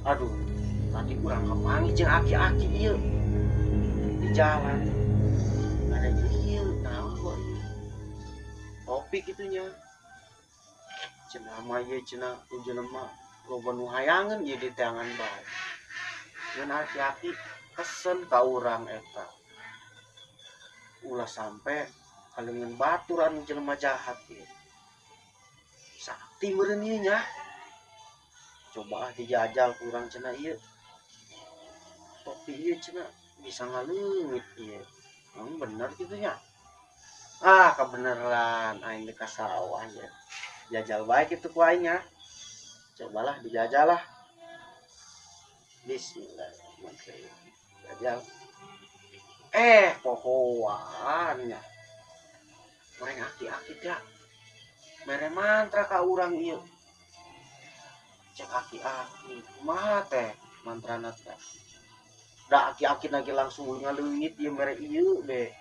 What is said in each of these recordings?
Aduh, tadi kurang kepangi jeung aki-aki ieu di jalan. Ada ieu naon kok ieu. Topik itunya. Cenah mah ieu cenah ujuna mah loba nu hayangeun ieu di teangan bae. Ngan aki-aki kesen ka urang eta. Ulah sampe kalengan batur anu jelema jahat ieu. Sakti meureun ieu nya. Coba dijajal kurang cenah ieu. Topi ieu cenah bisa ngaleungit ieu. Bener gitu nya. Kebeneran aing di kasawah ya. Jajal baik itu ku aing nya. Cobalah dijajal lah. Bismillahirrahmanirrahim. Jajal. Pohoannya. Orang aki-aki ya. Mere mantra ka urang ieu. Cek aki-aki. Kumaha teh mantrana teh? Da aki-aki lagi langsung ngaleungit ieu mere ieu deh.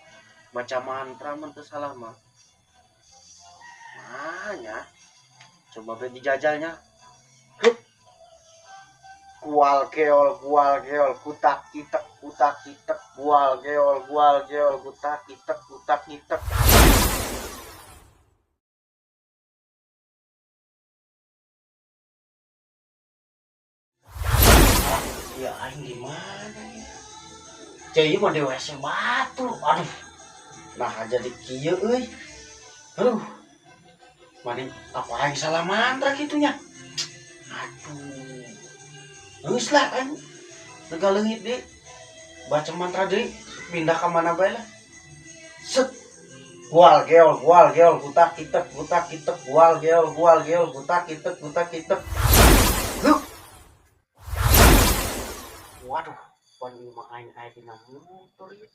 Baca mantra mun teu salah mah. Nya. Coba be dijajalnya. Hup. Kual keol, kutak kitek, kual keol, kutak kitek. Ya aing gimana ya? Cai mah di WC batu. Aduh. Nah jadi kieu euy. Aduh. Mani apa aing salah mantra kitunya? Aduh. Geus lah aing. Negaleungit deui. Baca mantra deui, pindah ke mana bae lah. Set. Gual geol, kutak kitek, gual geol, kutak kitek. Loh. Waduh, pan ieu mah aing aya dina motor ieu.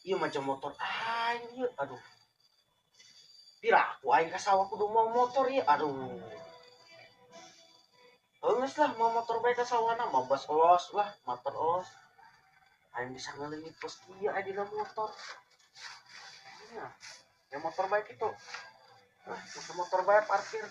Ieu macam motor aing ieu. Aduh. Piraku aing ka sawah kudu mau motor ieu. Aduh. Geus lah mau motor bae ka sawana mah bas olos lah, motor olos. Aing bisa ngaleungit pos ieu aya dina motor. Ya motor baik itu. Motor baik parkir.